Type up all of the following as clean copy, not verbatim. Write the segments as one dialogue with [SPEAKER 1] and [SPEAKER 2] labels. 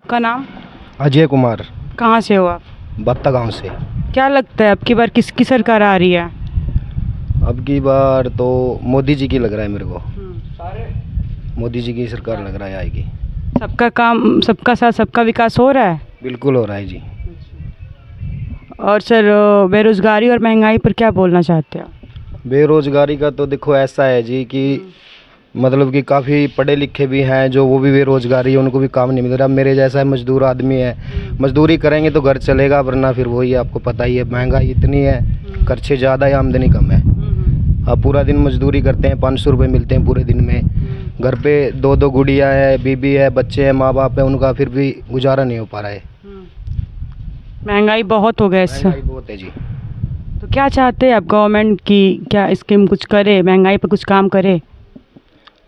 [SPEAKER 1] आपका नाम?
[SPEAKER 2] अजय कुमार,
[SPEAKER 1] कहाँ से हो आप?
[SPEAKER 2] बत्ता गांव से।
[SPEAKER 1] क्या लगता है अब की बार किसकी सरकार आ रही है?
[SPEAKER 2] अब की बार तो मोदी जी की लग रहा है मेरे को। मोदी जी की सरकार लग रहा है आएगी।
[SPEAKER 1] सबका काम, सबका साथ, सबका विकास हो रहा है।
[SPEAKER 2] बिल्कुल हो रहा है जी।
[SPEAKER 1] और सर, बेरोजगारी और महंगाई पर क्या बोलना चाहते हो?
[SPEAKER 2] बेरोजगारी का तो देखो ऐसा है जी कि मतलब कि काफ़ी पढ़े लिखे भी हैं जो वो भी बेरोजगारी है, उनको भी काम नहीं मिल रहा। मेरे जैसा मजदूर आदमी है, मजदूरी करेंगे तो घर चलेगा, वरना फिर वही आपको पता ही है, महंगाई इतनी है, खर्चे ज़्यादा है, आमदनी कम है। अब पूरा दिन मजदूरी करते हैं, 500 रुपये मिलते हैं पूरे दिन में। घर पे दो दो गुड़िया है, बीबी है, बच्चे हैं, माँ बाप है, उनका फिर भी गुजारा नहीं हो पा रहा है।
[SPEAKER 1] महंगाई बहुत हो गया इससे।
[SPEAKER 2] महंगाई बहुत है जी।
[SPEAKER 1] तो क्या चाहते हैं आप गवर्नमेंट की, क्या स्कीम कुछ करे, महंगाई पर कुछ काम करे?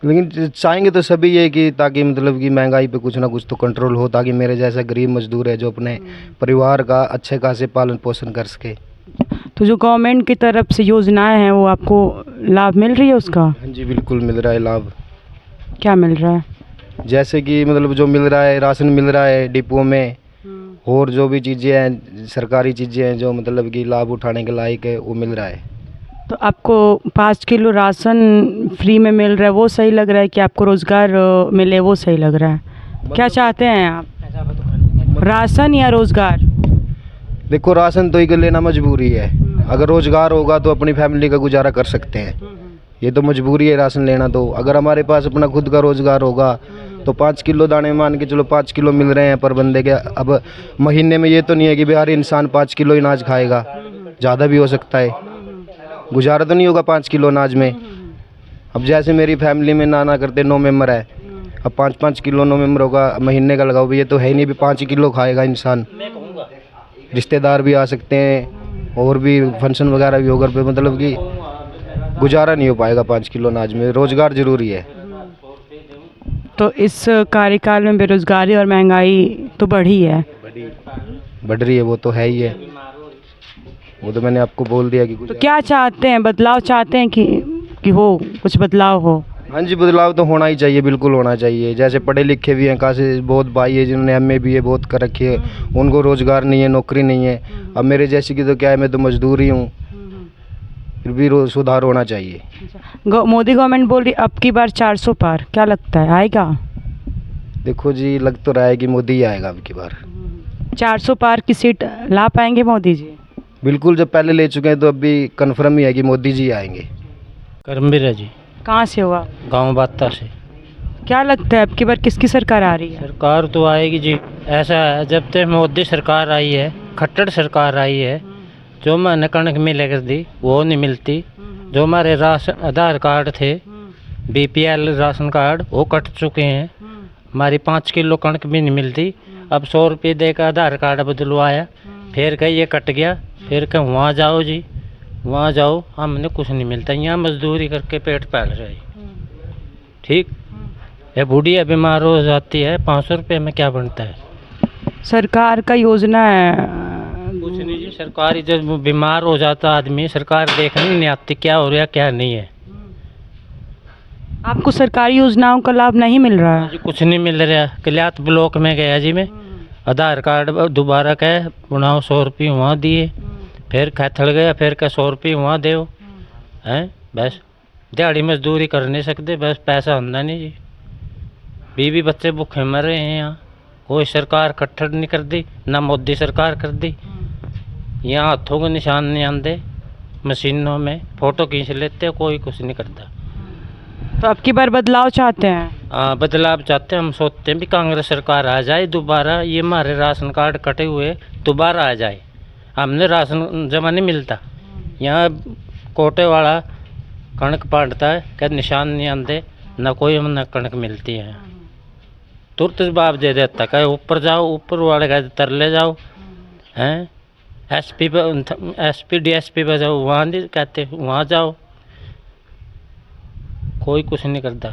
[SPEAKER 2] लेकिन चाहेंगे तो सभी ये कि ताकि मतलब कि महंगाई पे कुछ ना कुछ तो कंट्रोल हो, ताकि मेरे जैसा गरीब मजदूर है जो अपने परिवार का अच्छे खासे पालन पोषण कर सके।
[SPEAKER 1] तो जो गवर्नमेंट की तरफ से योजनाएं हैं वो आपको लाभ मिल रही है उसका?
[SPEAKER 2] हाँ जी, बिल्कुल मिल रहा है लाभ।
[SPEAKER 1] क्या मिल रहा है?
[SPEAKER 2] जैसे कि मतलब जो मिल रहा है, राशन मिल रहा है डिपुओं में, और जो भी चीज़ें हैं, सरकारी चीज़ें हैं जो मतलब कि लाभ उठाने के लायक है, वो मिल रहा है।
[SPEAKER 1] तो आपको 5 किलो राशन फ्री में मिल रहा है वो सही लग रहा है कि आपको रोज़गार मिले वो सही लग रहा है? क्या चाहते हैं आप, राशन या रोज़गार?
[SPEAKER 2] देखो, राशन तो एक लेना मजबूरी है। अगर रोज़गार होगा तो अपनी फैमिली का गुजारा कर सकते हैं। ये तो मजबूरी है राशन लेना। तो अगर हमारे पास अपना खुद का रोज़गार होगा तो 5 किलो दाने मान के चलो, 5 किलो मिल रहे हैं पर बंदे के। अब महीने में ये तो नहीं है कि हर इंसान 5 किलो अनाज खाएगा, ज़्यादा भी हो सकता है। गुजारा तो नहीं होगा 5 किलो अनाज में। अब जैसे मेरी फैमिली में ना करते 9 मेंबर है, अब 5-5 किलो 9 मेंबर होगा, महीने का लगाओ भी, ये तो है नहीं भी 5 किलो खाएगा इंसान। रिश्तेदार भी आ सकते हैं और भी फंक्शन वगैरह भी हो घर पे, मतलब कि गुजारा नहीं हो पाएगा 5 किलो अनाज में। रोज़गार ज़रूरी है।
[SPEAKER 1] तो इस कार्यकाल में बेरोजगारी और महंगाई तो बढ़ी है।
[SPEAKER 2] बढ़ रही है, वो तो है ही है। वो तो मैंने आपको बोल दिया कि
[SPEAKER 1] तो क्या चाहते हैं, बदलाव चाहते हैं कि हो कुछ बदलाव हो?
[SPEAKER 2] हाँ जी, बदलाव तो होना ही चाहिए, बिल्कुल होना चाहिए। जैसे पढ़े लिखे भी हैं, काफ़ी बहुत भाई है जिन्होंने MA BA बहुत कर रखी है, उनको रोज़गार नहीं है, नौकरी नहीं है। अब मेरे जैसे की तो क्या है, मैं तो मजदूर ही हूँ, फिर भी सुधार होना चाहिए।
[SPEAKER 1] मोदी गवर्नमेंट बोल रही अब की बार 400 पार, क्या लगता है आएगा?
[SPEAKER 2] देखो जी, लग तो रहा है कि मोदी ही आएगा अब की बार।
[SPEAKER 1] 400 पार की सीट ला पाएंगे मोदी जी?
[SPEAKER 2] बिल्कुल, जब पहले ले चुके हैं तो अभी कन्फर्म ही है कि मोदी जी आएंगे।
[SPEAKER 3] करमबीर है जी।
[SPEAKER 1] कहाँ से हुआ?
[SPEAKER 3] गांव बात्ता से।
[SPEAKER 1] क्या लगता है अब की बार किसकी सरकार आ रही है?
[SPEAKER 3] सरकार तो आएगी जी। ऐसा है, जब तक मोदी सरकार आई है, खट्टर सरकार आई है, जो मैंने कणक मिले कर दी वो नहीं मिलती। जो हमारे राशन आधार कार्ड थे, BPL राशन कार्ड, वो कट चुके हैं। हमारी 5 किलो कणक भी नहीं मिलती। अब 100 रुपये दे कर आधार कार्ड बदलवाया, फिर कहीं ये कट गया, फिर कहीं वहाँ जाओ जी, वहाँ जाओ, हमने कुछ नहीं मिलता। यहाँ मजदूरी करके पेट पाल रहे। ठीक, ये बूढ़िया बीमार हो जाती है, 500 रुपये में क्या बनता है?
[SPEAKER 1] सरकार का योजना है
[SPEAKER 3] कुछ नहीं जी। सरकारी जब बीमार हो जाता आदमी, सरकार देखने नहीं आती क्या हो रहा क्या नहीं है।
[SPEAKER 1] आपको सरकारी योजनाओं का लाभ नहीं मिल रहा है?
[SPEAKER 3] जी कुछ नहीं मिल रहा। कल्यात ब्लॉक में गया जी मैं, आधार कार्ड दोबारा कह बनाओ, 100 रुपये वहाँ दिए, फिर कैथल गया, फिर क्या 100 रुपये वहाँ दो हैं। बस दिहाड़ी मजदूरी कर नहीं सकते, बस पैसा होता नहीं जी। बीवी बच्चे भूखे मर रहे हैं यहाँ। कोई सरकार कट्ठर नहीं कर दी, ना मोदी सरकार कर दी। यहाँ हाथों के निशान नहीं आते, मशीनों में फ़ोटो खींच लेते, कोई कुछ नहीं करता।
[SPEAKER 1] तो अब की बार बदलाव चाहते हैं?
[SPEAKER 3] हाँ, बदलाव चाहते हैं। हम सोचते हैं भी कांग्रेस सरकार आ जाए दोबारा, ये हमारे राशन कार्ड कटे हुए दोबारा आ जाए। हमने राशन जमा नहीं मिलता यहाँ, कोटे वाला कणक बांटता है, क्या निशान नहीं आते, ना कोई हमने कणक मिलती है। तुरंत जवाब दे देता, कहे ऊपर जाओ, ऊपर वाले कहते तरले जाओ हैं। SP DSP पर जाओ, वहाँ नहीं कहते वहाँ जाओ, कोई कुछ नहीं करता।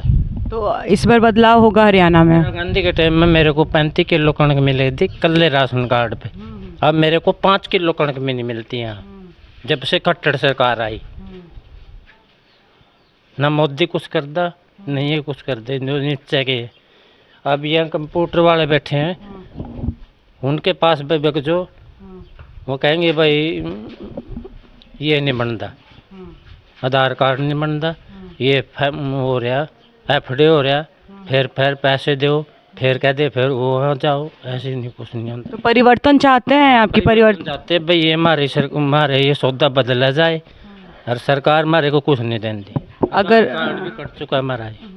[SPEAKER 1] तो इस बार बदलाव होगा हरियाणा में?
[SPEAKER 3] गांधी के टाइम में मेरे को 35 किलो कणक मिली थी कल्ले राशन कार्ड पे। अब मेरे को 5 किलो कणक भी नहीं मिलती यहाँ, जब से खट्टर सरकार आई। ना मोदी कुछ करता, नहीं ये कुछ करते जो नीचे के। अब यहाँ कंप्यूटर वाले बैठे हैं, उनके पास भी बिक जो, वो कहेंगे भाई ये नहीं बनता, आधार कार्ड नहीं बनता, ये हो रहा FD हो रहा, फिर पैसे दो, फिर कह दे फिर वो वहाँ जाओ, ऐसे नहीं कुछ नहीं होता।
[SPEAKER 1] तो परिवर्तन चाहते हैं आपकी परिवर्तन?
[SPEAKER 3] चाहते भाई ये हमारे ये सौदा बदला जाए, और सरकार हमारे को कुछ नहीं देती।
[SPEAKER 1] अगर
[SPEAKER 3] कार्ड भी कट चुका है हमारा ये।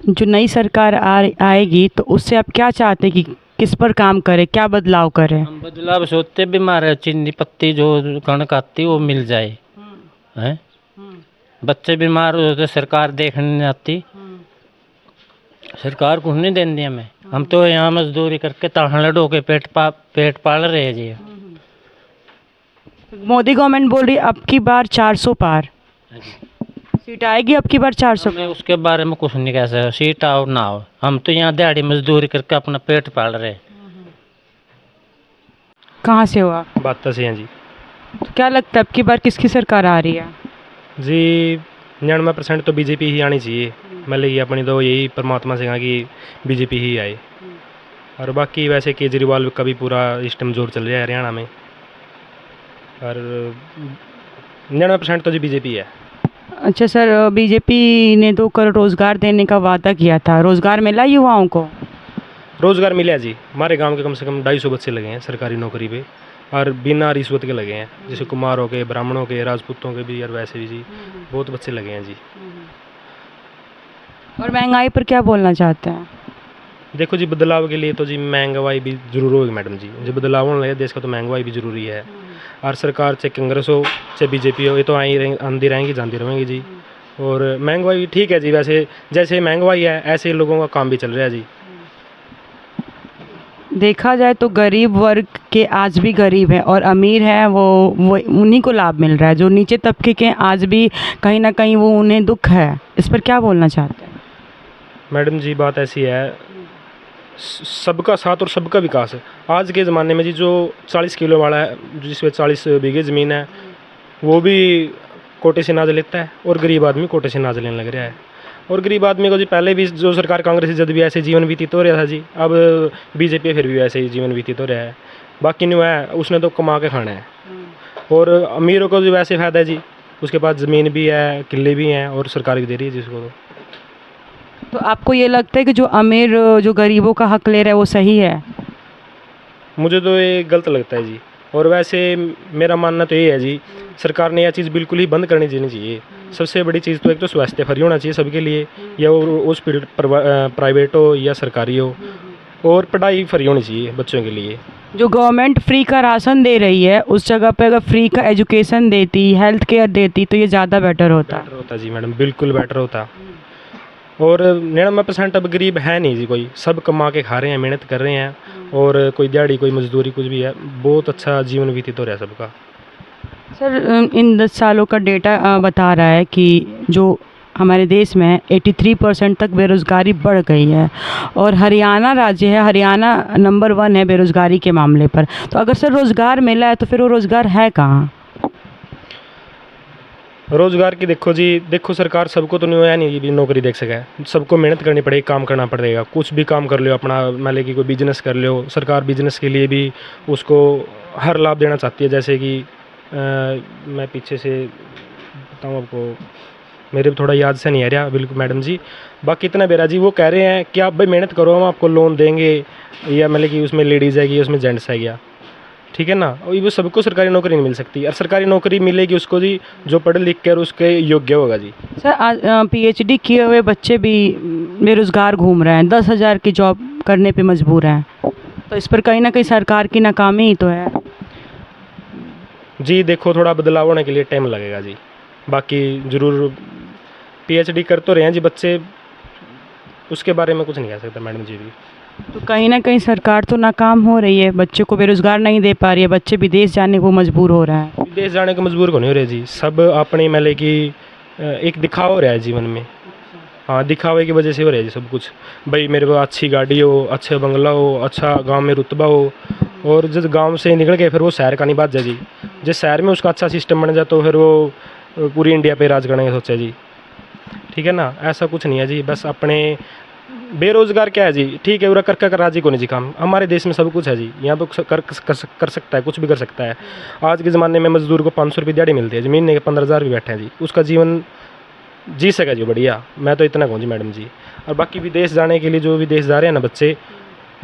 [SPEAKER 1] जो नई सरकार आएगी तो उससे आप क्या चाहते हैं कि किस पर काम करे, क्या बदलाव करे?
[SPEAKER 3] हम बदलाव सोचते भी हमारे चीनी पत्ती जो कणक आती वो मिल जाए, हैं बच्चे बीमार होते सरकार देखने नहीं आती, सरकार कुछ नहीं देती हमें। हम तो यहाँ मजदूरी करके ताहन लड़ो के पेट पाल रहे हैं जी।
[SPEAKER 1] मोदी गवर्नमेंट बोल रही है अब की बार 400 पार सीट आएगी, अब की बार 400।
[SPEAKER 3] हमें उसके बारे में कुछ नहीं कह सकते, सीट आओ ना आओ, हम तो यहाँ दिहाड़ी मजदूरी करके अपना पेट पाल रहे हैं।
[SPEAKER 1] कहाँ से हो आप?
[SPEAKER 4] बात से हैं जी।
[SPEAKER 1] तो क्या लगता है अब की बार किसकी सरकार आ रही है?
[SPEAKER 4] जी 99% तो बीजेपी ही आनी चाहिए। मतलब ये अपनी तो यही परमात्मा से कहा कि बीजेपी ही आए। और बाकी वैसे केजरीवाल का भी पूरा इस टाइम जोर चल रहा है हरियाणा में, और 99% तो जी बीजेपी है।
[SPEAKER 1] अच्छा सर, बीजेपी ने 2 करोड़ रोजगार देने का वादा किया था, रोजगार मिला युवाओं को?
[SPEAKER 4] रोज़गार मिला जी, हमारे गांव के कम से कम 250 बच्चे लगे हैं सरकारी नौकरी पे, और बिना रिश्वत के लगे हैं, जैसे कुमारों के, ब्राह्मणों के, राजपूतों के भी, और वैसे भी जी बहुत बच्चे लगे हैं जी।
[SPEAKER 1] और महंगाई पर क्या बोलना चाहते हैं?
[SPEAKER 4] देखो जी, बदलाव के लिए तो जी महंगाई भी जरूर होगी मैडम जी। जब बदलाव होने लगे देश का तो महंगाई भी जरूरी है। और सरकार चाहे कांग्रेस हो चाहे बीजेपी हो, ये तो आंधी रहेंगी जानती रहेंगी जी। और महंगाई ठीक है जी, वैसे जैसे महंगाई है ऐसे लोगों का काम भी चल रहा है जी।
[SPEAKER 1] देखा जाए तो गरीब वर्ग के आज भी गरीब है, और अमीर है वो उन्हीं को लाभ मिल रहा है। जो नीचे तबके के आज भी कहीं ना कहीं वो उन्हें दुख है। इस पर क्या बोलना चाहते हैं?
[SPEAKER 4] मैडम जी बात ऐसी है, सबका साथ और सबका विकास है। आज के ज़माने में जी जो 40 किलो वाला है, जिसमें 40 बीघे ज़मीन है, वो भी कोटे से अनाज लेता है, और गरीब आदमी कोटे से अनाज लेने लग रहा है। और गरीब आदमी को जी पहले भी जो सरकार कांग्रेस जब भी ऐसे जीवन व्यतीत हो रहा था जी, अब बीजेपी फिर भी ऐसे ही जीवन व्यतीत हो रहा है। बाकी नहीं है, उसने तो कमा के खाना है। और अमीरों को जो वैसे फ़ायदा है जी, उसके पास ज़मीन भी है, किले भी हैं, और सरकार भी दे रही है जिसको।
[SPEAKER 1] तो आपको ये लगता है कि जो अमीर जो गरीबों का हक ले रहा है वो सही है?
[SPEAKER 4] मुझे तो ये गलत लगता है जी। और वैसे मेरा मानना तो ये है जी, सरकार ने यह चीज़ बिल्कुल ही बंद करनी देनी चाहिए। सबसे बड़ी चीज़ तो एक तो स्वास्थ्य फ्री होना चाहिए सबके लिए, या हॉस्पिटल प्राइवेट हो या सरकारी हो, और पढ़ाई फ्री होनी चाहिए बच्चों के लिए।
[SPEAKER 1] जो गवर्नमेंट फ्री का राशन दे रही है उस जगह पे अगर फ्री का एजुकेशन देती, हेल्थ केयर देती तो ये ज़्यादा बेटर होता।
[SPEAKER 4] बेटर होता जी मैडम, बिल्कुल बेटर होता। और 99% अब गरीब है नहीं जी कोई, सब कमा के खा रहे हैं, मेहनत कर रहे हैं, और कोई दिहाड़ी कोई मजदूरी कुछ भी है, बहुत अच्छा जीवन व्यतीत हो रहा है सबका।
[SPEAKER 1] सर, इन 10 सालों का डेटा बता रहा है कि जो हमारे देश में 83% तक बेरोज़गारी बढ़ गई है, और हरियाणा राज्य है, हरियाणा नंबर 1 है बेरोज़गारी के मामले पर। तो अगर सर रोज़गार मिला है तो फिर वो रोज़गार है कहाँ?
[SPEAKER 4] रोज़गार की देखो जी, देखो सरकार सबको तो नहीं है नहीं भी नौकरी देख सके, सबको मेहनत करनी पड़ेगी, काम करना पड़ेगा। कुछ भी काम कर लो अपना, मान ली कि कोई बिजनेस कर लो, सरकार बिजनेस के लिए भी उसको हर लाभ देना चाहती है। जैसे कि मैं पीछे से बताऊँ आपको, मेरे थोड़ा याद से नहीं आ रहा बिल्कुल मैडम जी। बाकी इतना बेरा जी, वो कह रहे हैं कि आप भाई मेहनत करो, हम आपको लोन देंगे, या मतलब कि उसमें लेडीज़ आएगी, उसमें जेंट्स आएगा, ठीक है ना। और वो सबको सरकारी नौकरी नहीं मिल सकती, और सरकारी नौकरी मिलेगी उसको जी जो पढ़ लिख कर उसके योग्य होगा जी।
[SPEAKER 1] सर, आज PhD किए हुए बच्चे भी बेरोज़गार घूम रहे हैं, 10,000 की जॉब करने पे मजबूर हैं। तो इस पर कहीं ना कहीं सरकार की नाकामी ही तो है।
[SPEAKER 4] जी देखो, थोड़ा बदलाव होने के लिए टाइम लगेगा जी। बाकी ज़रूर PhD कर तो रहे हैं जी बच्चे, उसके बारे में कुछ नहीं कह सकता मैडम जी भी।
[SPEAKER 1] तो कहीं ना कहीं सरकार तो नाकाम हो रही है, बच्चों को बेरोज़गार नहीं दे पा रही है, बच्चे विदेश जाने को मजबूर हो रहा है।
[SPEAKER 4] विदेश जाने को मजबूर को नहीं हो रहे जी, सब अपने मतलब कि एक दिखावा हो रहा है जीवन में। हाँ, दिखावे की वजह से हो रहा है जी सब कुछ। भाई मेरे को अच्छी गाड़ी हो, अच्छा बंगला हो, अच्छा गांव में रुतबा हो, और जब गांव से निकल के फिर वो शहर का नहीं बात जाए जी। जिस शहर में उसका अच्छा सिस्टम बन जाए तो फिर वो पूरी इंडिया पे राज करने का सोचा जी, ठीक है ना। ऐसा कुछ नहीं है जी, बस अपने बेरोजगार क्या है जी, ठीक है उरा कर राजी को नहीं जी काम। हमारे देश में सब कुछ है जी, यहाँ पे कर सकता है, कुछ भी कर सकता है। आज के ज़माने में मजदूर को 500 रुपये दिहाड़ी मिलती है जी, महीने के 15,000 भी बैठे हैं जी, उसका जीवन जी सका जी बढ़िया। मैं तो इतना कहूँ जी मैडम जी। और बाकी विदेश जाने के लिए जो विदेश जा रहे हैं ना बच्चे,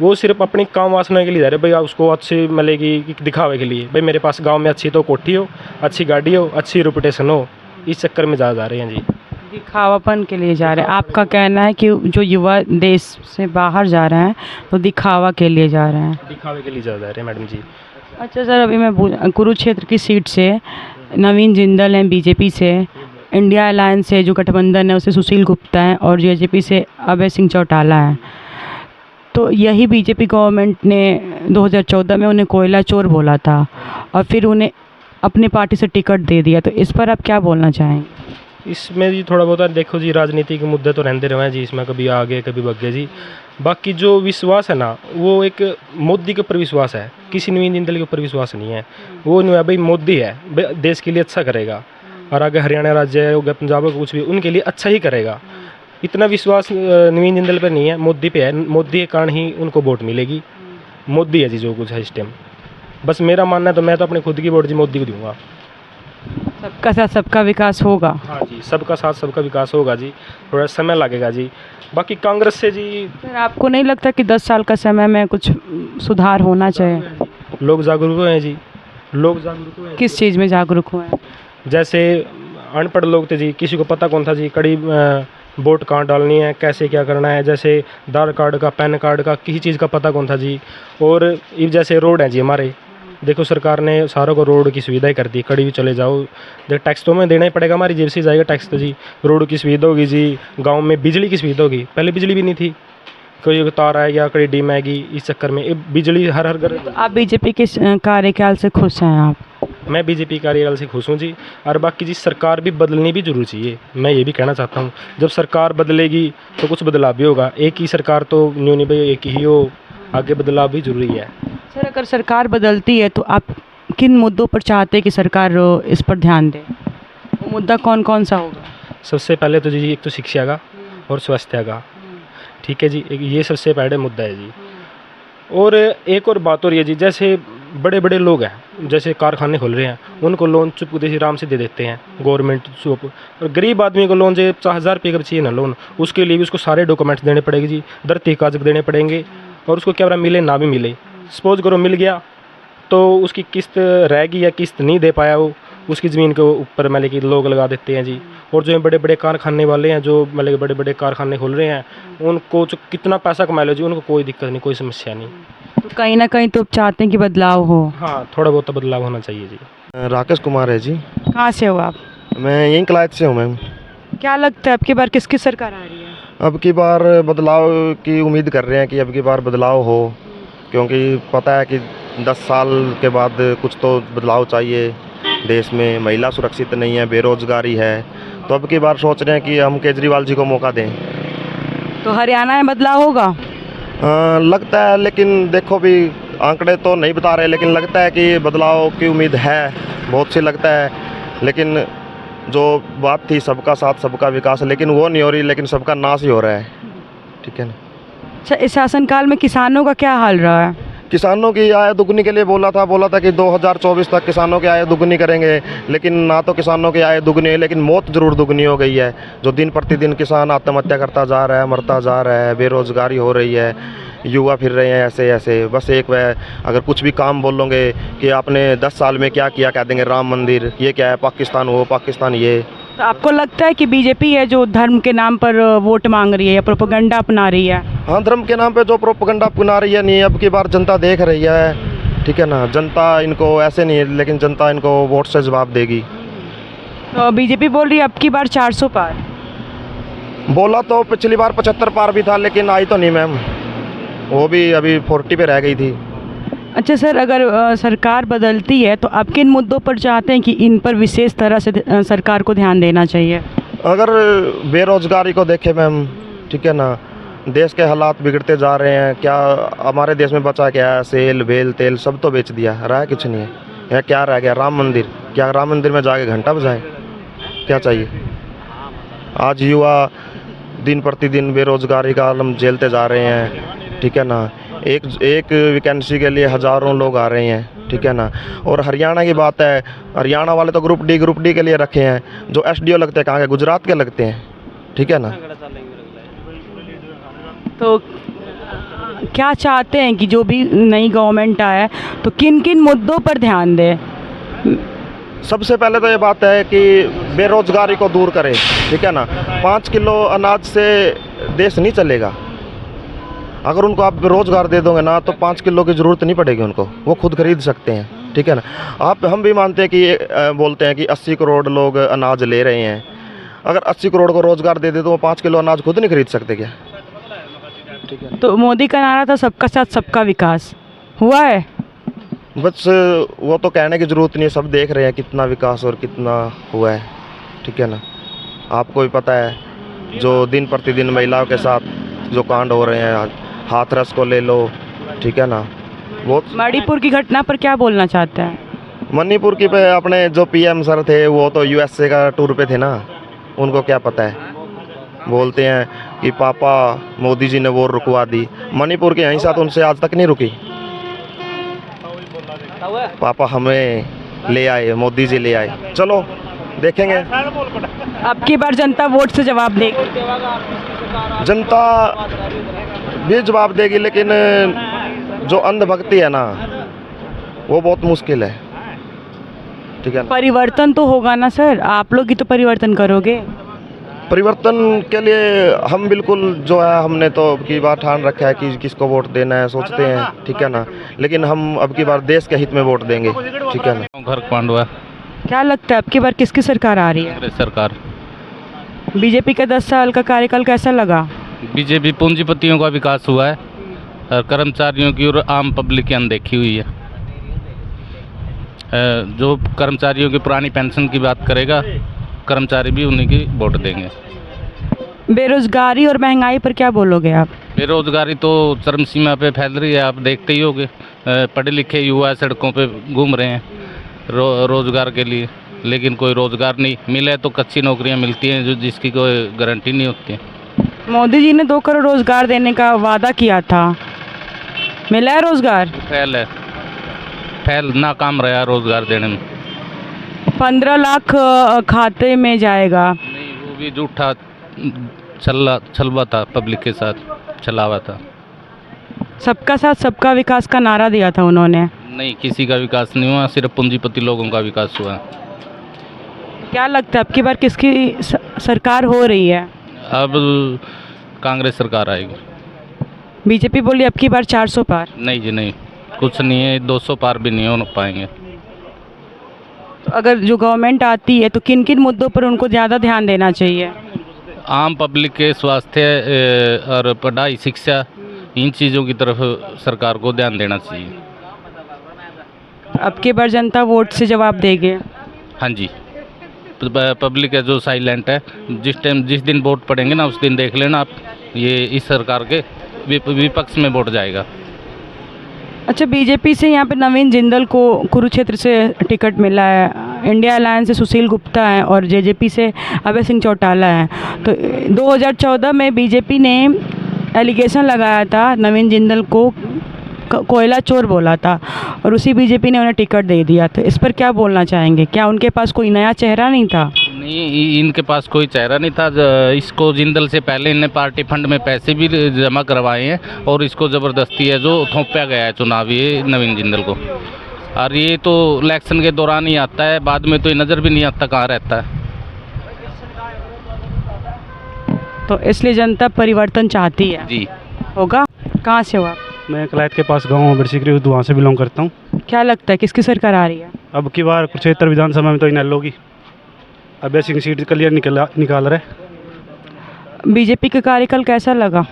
[SPEAKER 4] वो सिर्फ अपनी काम वासना के लिए जा रहे हैं भैया, उसको अच्छी मिलेगी दिखावे के लिए, भाई मेरे पास गांव में अच्छी तो कोठी हो, अच्छी गाड़ी हो, अच्छी रेपुटेशन हो, इस चक्कर में जा रहे हैं जी।
[SPEAKER 1] दिखावापन के लिए जा रहे हैं। आपका कहना है कि जो युवा देश से बाहर जा रहे हैं तो दिखावा के लिए जा रहे हैं,
[SPEAKER 4] दिखावे के लिए जा रहे हैं मैडम जी।
[SPEAKER 1] अच्छा सर, अभी मैं कुरुक्षेत्र की सीट से नवीन जिंदल हैं बीजेपी से, इंडिया अलायंस से जो गठबंधन है उससे सुशील गुप्ता हैं, और जेजेपी से अभय सिंह चौटाला हैं। तो यही बीजेपी गवर्नमेंट ने 2014 में उन्हें कोयला चोर बोला था और फिर उन्हें अपनी पार्टी से टिकट दे दिया, तो इस पर आप क्या बोलना चाहेंगे?
[SPEAKER 4] इसमें जी थोड़ा बहुत देखो जी, राजनीति के मुद्दे तो रहते रहे हैं जी, इसमें कभी आगे कभी बगे जी। बाकी जो विश्वास है ना, वो एक मोदी के ऊपर विश्वास है, किसी नवीन जिंदल के ऊपर विश्वास नहीं है। वो नहीं है भाई मोदी है, देश के लिए अच्छा करेगा, और आगे हरियाणा राज्य हो गया, पंजाब हो, कुछ भी उनके लिए अच्छा ही करेगा। इतना विश्वास नवीन जिंदल पर नहीं है, मोदी पे है। मोदी के कारण ही उनको वोट मिलेगी। मोदी है जी जो कुछ है इस टाइम। बस मेरा मानना है तो मैं तो अपने खुद की वोट जी मोदी को दूंगा।
[SPEAKER 1] सबका साथ सबका विकास होगा।
[SPEAKER 4] हाँ जी, सबका साथ सबका विकास होगा जी, थोड़ा समय लगेगा जी। बाकी कांग्रेस से जी,
[SPEAKER 1] सर आपको नहीं लगता कि 10 साल का समय में कुछ सुधार होना चाहिए?
[SPEAKER 4] लोग जागरूक हुए हैं जी, लोग जागरूक हुए हैं।
[SPEAKER 1] किस चीज़ में जागरूक हुए हैं?
[SPEAKER 4] जैसे अनपढ़ लोग थे जी, किसी को पता कौन था जी कड़ी वोट कहाँ डालनी है, कैसे क्या करना है, जैसे आधार कार्ड का, पैन कार्ड का, किसी चीज़ का पता कौन था जी। और ये जैसे रोड है जी हमारे, देखो सरकार ने सारों को रोड की सुविधा ही कर दी, कड़ी भी चले जाओ, देख टैक्स तो हमें देना ही पड़ेगा, हमारी जेब से जाएगा टैक्स तो जी। रोड की सुविधा होगी जी, गांव में बिजली की सुविधा होगी, पहले बिजली भी नहीं थी, कोई तार आएगा, कड़ी डीम आएगी, इस चक्कर में बिजली हर घर।
[SPEAKER 1] तो आप बीजेपी के कार्यकाल से खुश हैं आप?
[SPEAKER 4] मैं बीजेपी कार्यकाल से खुश हूँ जी। और बाकी जी सरकार भी बदलनी भी जरूर चाहिए, मैं ये भी कहना चाहता हूँ। जब सरकार बदलेगी तो कुछ बदलाव भी होगा, एक ही सरकार तो न्यू नहीं भाई, एक ही हो, आगे बदलाव भी जरूरी है।
[SPEAKER 1] सर अगर सरकार बदलती है तो आप किन मुद्दों पर चाहते हैं कि सरकार इस पर ध्यान दे? वो मुद्दा कौन कौन सा होगा?
[SPEAKER 4] सबसे पहले तो जी एक तो शिक्षा का और स्वास्थ्य का, ठीक है जी, ये सबसे पहले मुद्दा है जी। और एक और बात और ये जी, जैसे बड़े बड़े लोग हैं, जैसे कारखाने खोल रहे हैं, उनको लोन चुपके आराम से दे देते हैं गवर्नमेंट चुप। और गरीब आदमी को लोन जो 1000 रुपये का चाहिए ना लोन, उसके लिए भी उसको सारे डॉक्यूमेंट्स देने पड़ेंगे जी, धरती कागज देने पड़ेंगे। और उसको क्या मिले ना भी मिले, सपोज करो मिल गया तो उसकी किस्त रहेगी या किस्त नहीं दे पाया वो, उसकी ज़मीन के ऊपर मतलब कि लोग लगा देते हैं जी। और जो बड़े बड़े कारखाने वाले हैं, जो मतलब कि बड़े बड़े कारखाने खोल रहे हैं, उनको जो कितना पैसा कमा लो जी, उनको कोई दिक्कत नहीं, कोई समस्या नहीं।
[SPEAKER 1] तो कहीं ना कहीं तो आप चाहते हैं कि बदलाव हो?
[SPEAKER 4] हाँ, थोड़ा बहुत तो बदलाव होना चाहिए जी।
[SPEAKER 2] राकेश कुमार है जी।
[SPEAKER 1] कहाँ से हो आप?
[SPEAKER 2] मैं यहीं कलायत से हूँ मैम।
[SPEAKER 1] क्या लगता है अब की बार किसकी सरकार आ रही है?
[SPEAKER 2] अब की बार बदलाव की उम्मीद कर रहे हैं कि अब की बार बदलाव हो, क्योंकि पता है कि 10 साल के बाद कुछ तो बदलाव चाहिए देश में। महिला सुरक्षित नहीं है, बेरोजगारी है, तो अब की बार सोच रहे हैं कि हम केजरीवाल जी को मौका दें।
[SPEAKER 1] तो हरियाणा में बदलाव होगा?
[SPEAKER 2] लगता है, लेकिन देखो भी आंकड़े तो नहीं बता रहे, लेकिन लगता है कि बदलाव की उम्मीद है, बहुत सी लगता है। लेकिन जो बात थी सबका साथ सबका विकास, लेकिन वो नहीं हो रही, लेकिन सबका नाश ही हो रहा है, ठीक है ना।
[SPEAKER 1] अच्छा, इस शासनकाल में किसानों का क्या हाल रहा है?
[SPEAKER 2] किसानों की आय दुगनी के लिए बोला था कि 2024 तक किसानों की आय दुगनी करेंगे, लेकिन ना तो किसानों की आय दुगनी है, लेकिन मौत जरूर दुगनी हो गई है। जो दिन प्रतिदिन किसान आत्महत्या करता जा रहा है, मरता जा रहा है, बेरोजगारी हो रही है, युवा फिर रहे हैं ऐसे ऐसे। बस एक वह, अगर कुछ भी काम बोलोगे कि आपने 10 साल में क्या किया, कह देंगे राम मंदिर, ये क्या है, पाकिस्तान वो, पाकिस्तान ये।
[SPEAKER 1] तो आपको लगता है कि बीजेपी है जो धर्म के नाम पर वोट मांग रही है या प्रोपेगेंडा अपना रही है?
[SPEAKER 2] हाँ, धर्म के नाम पे जो प्रोपेगेंडा अपना रही है, नहीं अब की बार जनता देख रही है, ठीक है ना। जनता इनको ऐसे नहीं है, लेकिन जनता इनको वोट से जवाब देगी।
[SPEAKER 1] तो बीजेपी बोल रही है अब की बार 400 पार।
[SPEAKER 2] बोला तो पिछली बार 75 पार भी था, लेकिन आई तो नहीं मैम, वो भी अभी 40 पे रह गई थी।
[SPEAKER 1] अच्छा सर, अगर सरकार बदलती है तो आप किन मुद्दों पर चाहते हैं कि इन पर विशेष तरह से सरकार को ध्यान देना चाहिए?
[SPEAKER 2] अगर बेरोजगारी को देखें मैम, ठीक है ना, देश के हालात बिगड़ते जा रहे हैं। क्या हमारे देश में बचा क्या है? सेल बेल तेल सब तो बेच दिया, रहा कुछ नहीं है। या क्या रह गया? राम मंदिर। क्या राम मंदिर में जाके घंटा बजाएं? क्या चाहिए? आज युवा
[SPEAKER 5] दिन प्रतिदिन बेरोजगारी का आलम झेलते जा रहे हैं, ठीक है ना। एक वैकेंसी के लिए हज़ारों लोग आ रहे हैं, ठीक है ना। और हरियाणा की बात है, हरियाणा वाले तो ग्रुप डी के लिए रखे हैं, जो एसडीओ लगते हैं कहाँ के, गुजरात के लगते हैं, ठीक है ना।
[SPEAKER 1] तो क्या चाहते हैं कि जो भी नई गवर्नमेंट आए तो किन किन मुद्दों पर ध्यान दे?
[SPEAKER 5] सबसे पहले तो ये बात है कि बेरोजगारी को दूर करें, ठीक है ना। 5 किलो अनाज से देश नहीं चलेगा। अगर उनको आप रोज़गार दे दोगे ना तो 5 किलो की ज़रूरत नहीं पड़ेगी उनको, वो खुद खरीद सकते हैं, ठीक है ना। हम भी मानते हैं कि बोलते हैं कि 80 करोड़ लोग अनाज ले रहे हैं। अगर 80 करोड़ को रोज़गार दे दे तो वो 5 किलो अनाज खुद नहीं खरीद सकते क्या, ठीक है।
[SPEAKER 1] तो मोदी का नारा था सबका साथ सबका विकास, हुआ है?
[SPEAKER 5] बस वो तो कहने की ज़रूरत नहीं है, सब देख रहे हैं कितना विकास और कितना हुआ है, ठीक है ना। आपको भी पता है जो दिन प्रतिदिन महिलाओं के साथ जो कांड हो रहे हैं, हाथरस को ले लो, ठीक है ना। बहुत
[SPEAKER 1] मणिपुर की घटना पर क्या बोलना चाहते हैं?
[SPEAKER 5] मणिपुर की पे अपने जो पीएम सर थे वो तो यूएसए का टूर पे थे ना, उनको क्या पता है। बोलते हैं कि पापा मोदी जी ने वोट रुकवा दी, मणिपुर की हिंसा तो उनसे आज तक नहीं रुकी। पापा हमें ले आए, मोदी जी ले आए, चलो देखेंगे।
[SPEAKER 1] अब की बार जनता वोट से जवाब देगी?
[SPEAKER 5] जनता भी जवाब देगी, लेकिन जो अंधभक्ति है ना वो बहुत मुश्किल है, ठीक है ना।
[SPEAKER 1] परिवर्तन तो होगा ना सर, आप लोग ही तो परिवर्तन करोगे।
[SPEAKER 5] परिवर्तन के लिए हम बिल्कुल जो है, हमने तो अब की बार ठान रखा है कि किसको वोट देना है, सोचते हैं, ठीक है ना। लेकिन हम अब की बार देश के हित में वोट देंगे, ठीक है ना।
[SPEAKER 6] घर पांडवा।
[SPEAKER 1] क्या लगता है अब की बार किसकी सरकार आ रही है?
[SPEAKER 6] कांग्रेस सरकार।
[SPEAKER 1] बीजेपी का 10 साल का कार्यकाल कैसा लगा?
[SPEAKER 6] बीजेपी पूंजीपतियों का विकास हुआ है और कर्मचारियों की और आम पब्लिक की अनदेखी हुई है। जो कर्मचारियों की पुरानी पेंशन की बात करेगा, कर्मचारी भी उन्हीं की वोट देंगे।
[SPEAKER 1] बेरोजगारी और महंगाई पर क्या बोलोगे आप?
[SPEAKER 6] बेरोजगारी तो चरम सीमा पे फैल रही है, आप देखते ही होंगे। पढ़े लिखे युवा सड़कों पे घूम रहे हैं रोजगार के लिए, लेकिन कोई रोजगार नहीं मिले तो कच्ची नौकरियां मिलती हैं जो जिसकी कोई गारंटी नहीं होती है।
[SPEAKER 1] मोदी जी ने 2 करोड़ रोजगार देने का वादा किया था, मिला है रोजगार? फैल नाकाम रहा रोजगार देने में। 15 लाख खाते में जाएगा।
[SPEAKER 6] नहीं, वो भी झूठा छलवा था, पब्लिक के साथ छलावा था।
[SPEAKER 1] सबका साथ सबका विकास का नारा दिया था उन्होंने।
[SPEAKER 6] नहीं, किसी का विकास नहीं हुआ, सिर्फ पूंजीपति लोगों का विकास हुआ।
[SPEAKER 1] क्या लगता है अब की बार किसकी सरकार हो रही है?
[SPEAKER 6] अब कांग्रेस सरकार आएगी।
[SPEAKER 1] बीजेपी बोली अब की बार 400 पार।
[SPEAKER 6] नहीं जी नहीं, कुछ नहीं है, 200 पार भी नहीं हो पाएंगे।
[SPEAKER 1] तो अगर जो गवर्नमेंट आती है तो किन किन मुद्दों पर उनको ज़्यादा ध्यान देना चाहिए?
[SPEAKER 6] आम पब्लिक के स्वास्थ्य और पढ़ाई शिक्षा, इन चीज़ों की तरफ सरकार को ध्यान देना चाहिए।
[SPEAKER 1] अब की बार जनता वोट से जवाब देगी?
[SPEAKER 6] हाँ जी, पब्लिक है जो साइलेंट है, जिस दिन वोट पड़ेंगे ना उस दिन देख लेना आप, ये इस सरकार के विपक्ष में वोट जाएगा।
[SPEAKER 1] अच्छा, बीजेपी से यहाँ पे नवीन जिंदल को कुरुक्षेत्र से टिकट मिला है, इंडिया अलायंस से सुशील गुप्ता है और जेजेपी से अभय सिंह चौटाला है। तो 2014 में बीजेपी ने एलिगेशन लगाया था नवीन जिंदल को कोयला चोर बोला था और उसी बीजेपी ने उन्हें टिकट दे दिया। तो इस पर क्या बोलना चाहेंगे? क्या उनके पास कोई नया चेहरा नहीं था?
[SPEAKER 6] नहीं, इनके पास कोई चेहरा नहीं था। इसको जिंदल से पहले इन्हें पार्टी फंड में पैसे भी जमा करवाए हैं और इसको ज़बरदस्ती है जो थोपा गया है चुनावी नवीन जिंदल को। और ये तो इलेक्शन के दौरान ही आता है, बाद में तो ये नज़र भी नहीं आता कहाँ रहता है।
[SPEAKER 1] तो इसलिए जनता परिवर्तन चाहती है।
[SPEAKER 6] जी
[SPEAKER 1] होगा। कहाँ से हो आप?
[SPEAKER 7] मैं कलायत के पास गाँव बरसिकरी, वहाँ से बिलोंग करता हूँ।
[SPEAKER 1] क्या लगता है किसकी सरकार आ रही है?
[SPEAKER 7] अब की बार कुरुक्षेत्र विधानसभा में तो इनेलो की अभय सिंह सीट क्लियर निकाल रहे।
[SPEAKER 1] बीजेपी का कार्यकाल कैसा लगा?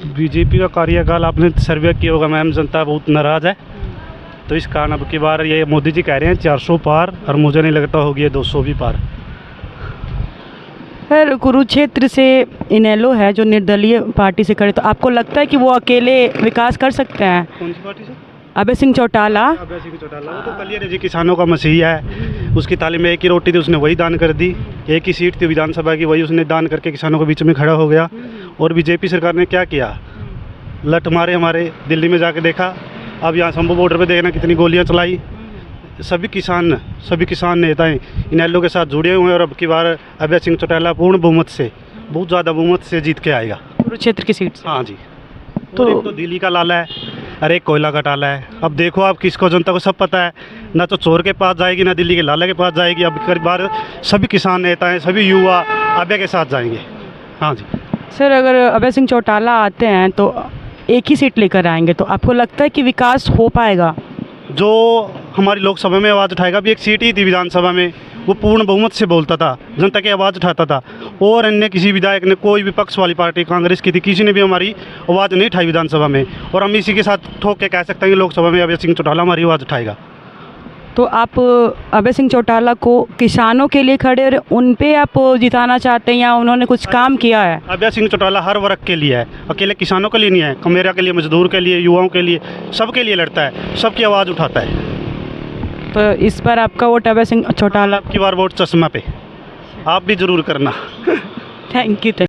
[SPEAKER 7] बीजेपी का कार्यकाल आपने सर्वे किया होगा मैम, जनता बहुत नाराज़ है। तो इस कारण अब की बार ये मोदी जी कह रहे हैं 400 पार, और मुझे नहीं लगता होगी 200 भी पार।
[SPEAKER 1] सर, कुरुक्षेत्र से इनेलो है जो निर्दलीय पार्टी से खड़े, तो आपको लगता है कि वो अकेले विकास कर सकते हैं?
[SPEAKER 7] कौन सी पार्टी से?
[SPEAKER 1] अभय सिंह चौटाला
[SPEAKER 7] अभय सिंह चौटाला वो तो कलियर है जी, किसानों का मसीहा है। उसकी थाली में एक ही रोटी थी, उसने वही दान कर दी। एक ही सीट थी विधानसभा की, वही उसने दान करके किसानों के बीच में खड़ा हो गया। और बीजेपी सरकार ने क्या किया, लट मारे हमारे दिल्ली में जाके देखा। अब यहाँ शंभू बॉर्डर पे देखना कितनी गोलियां चलाई। सभी किसान नेताएं इनेलो के साथ जुड़े हुए हैं और अब की बार अभय सिंह चौटाला पूर्ण बहुमत से, बहुत ज़्यादा बहुमत से जीत के आएगा
[SPEAKER 1] कुरुक्षेत्र की सीट से।
[SPEAKER 7] हाँ जी। तो दिल्ली का लाला है और एक कोयला का टाला है। अब देखो आप किसको, जनता को सब पता है, ना तो चोर के पास जाएगी ना दिल्ली के लाला के पास जाएगी। अब की बार सभी किसान नेताएं, सभी युवा अभय के साथ जाएंगे। हाँ जी।
[SPEAKER 1] सर अगर अभय सिंह चौटाला आते हैं तो एक ही सीट लेकर आएंगे, तो आपको लगता है कि विकास हो पाएगा?
[SPEAKER 7] जो हमारी लोकसभा में आवाज़ उठाएगा, अभी एक सीट ही थी विधानसभा में, वो पूर्ण बहुमत से बोलता था, जनता की आवाज़ उठाता था। और अन्य किसी विधायक ने, कोई विपक्ष वाली पार्टी कांग्रेस की थी, किसी ने भी हमारी आवाज़ नहीं उठाई विधानसभा में। और हम इसी के साथ ठोक के कह सकते हैं कि लोकसभा में अभय सिंह चौटाला हमारी आवाज़ उठाएगा।
[SPEAKER 1] तो आप अभय सिंह चौटाला को किसानों के लिए खड़े और उन पे आप जिताना चाहते हैं, या उन्होंने कुछ काम किया है?
[SPEAKER 7] अभय सिंह चौटाला हर वर्ग के लिए है, अकेले किसानों के लिए नहीं है। कमेरा के लिए, मजदूर के लिए, युवाओं के लिए, सबके लिए लड़ता है, सबकी आवाज़ उठाता है।
[SPEAKER 1] तो इस बार आपका वोट अभय सिंह चौटाला?
[SPEAKER 7] अब की बार वोट चश्मा पे, आप भी ज़रूर करना।
[SPEAKER 1] Thank you.